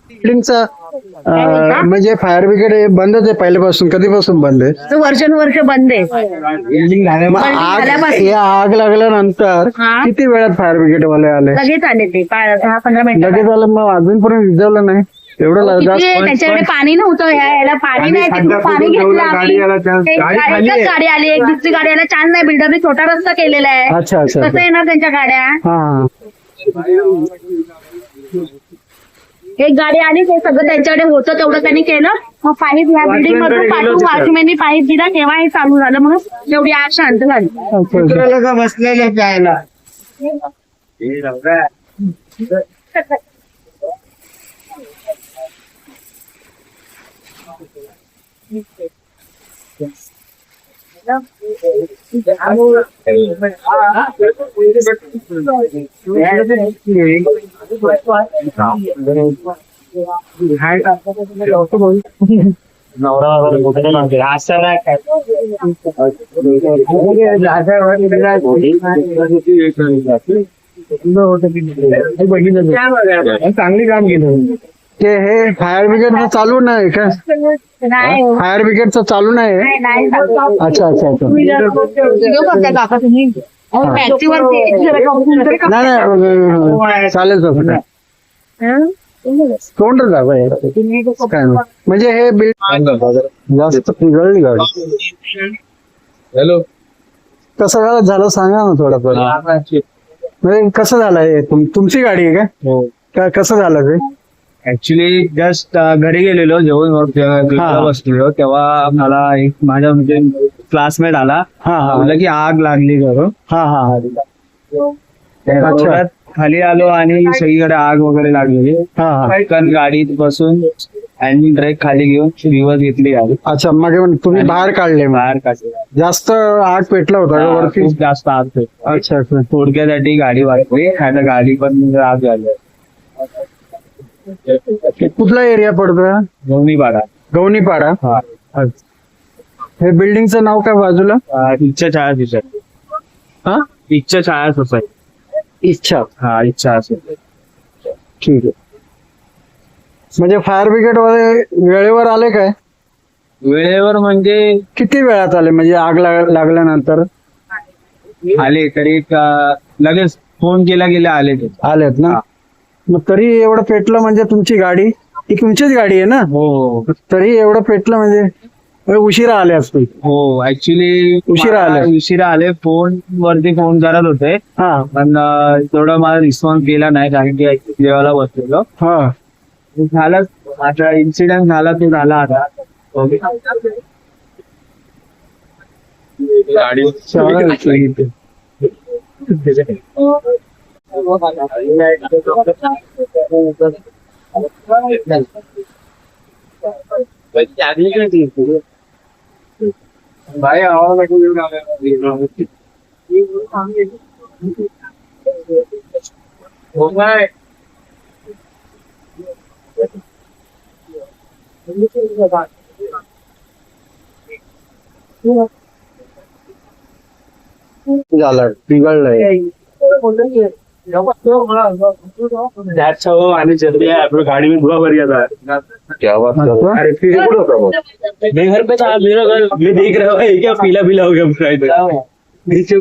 बिल्डिंगचा म्हणजे fire brigade हे बंदच आहे पहिल्यापासून. कधीपासून बंद आहे? वर्ष बंद आहे. मग या आग लागल्यानंतर किती वेळात फायर ब्रिगेड वाले आले? लगेच आले ते 10-15 मिनिटं. लगेच आलं, मग अजूनपर्यंत विजवलं नाही? एवढं त्यांच्याकडे पाणी नव्हतं, याला पाणी नाही, ते पाणी घेतलं आम्ही. एकच गाडी आली, एक दुसरी गाडी आला. छान नाही, बिल्डरने छोटा रस्ता केलेला आहे. अच्छा अच्छा. कसं येणार त्यांच्या गाड्या? हा, एक गाडी आली, ते सगळं त्यांच्याकडे होतं तेवढं त्यांनी केलं. मग पाईप ह्या बिल्डिंग मधून पाठवून वॉचमॅननी पाईप दिला, तेव्हा हे चालू झालं. म्हणून तेवढी आग शांत झाली. बसलेले प्यायला. चांगली काम केलं. ते हे फायर ब्रिगेडचं चालू नाही का? फायर ब्रिगेडचं चालू नाही? अच्छा अच्छा अच्छा. नाही चालेल सर. कोण काय म्हणजे हे जास्त पिघळली गाडी. हॅलो, कसं झालं सांगा ना थोडंफार. म्हणजे कसं झालं हे? तुमची गाडी आहे का? कसं झालं ते? ऍक्च्युली जस्ट घरी गेलेलो जेवण बसलेलो, तेव्हा मला एक माझ्या म्हणजे क्लासमेट आला. बोलला की आग लागली करून. थोड्यात खाली आलो आणि सगळीकडे आग वगैरे लागलेली. कारण गाडीत बसून आणि ब्रेक खाली घेऊन रिव्हर्स घेतली गाडी. अच्छा, मग तुम्ही बाहेर काढले? बाहेर काढले. जास्त आग पेटला होता वरती? खूप जास्त आग पेटली. अच्छा अच्छा. थोडक्यासाठी गाडी वाचली, आता गाडी पण आग झाली. कुठला एरिया पडतोय? गवनीपाडा. गवनीपाडा. हे बिल्डिंगचं नाव काय बाजूला? इच्छा छाया सोसायटी. हा, इच्छा छाया सोसायटी. इच्छा. हा, इच्छा असेल. ठीक आहे. म्हणजे फायर ब्रिगेड वाले वेळेवर आले काय? वेळेवर म्हणजे किती वेळात आले? म्हणजे आग लागल्यानंतर आले तरी लगेच फोन केला गेले आले ते. आलेत ना? मग तरी एवढं पेटलं म्हणजे तुमची गाडी ही तुमचीच गाडी आहे ना? हो. तरी एवढं पेटलं म्हणजे उशिरा आले असते. हो, ऍक्च्युली उशिरा आले. फोन वरती फोन करत होते, पण थोडं मला रिस्पॉन्स केला नाही, कारण की जेवायला बसलेलो. झालं, आता इन्सिडेंट झाला तो झाला. आता गाडी भाई आवाज झालं, पिघळलंय. गाड़ी में धुआं भर गया था. क्या बात करता है? मैं घर पे था, मेरा घर मैं देख रहा हूँ क्या पीला पीला हो गया नीचे.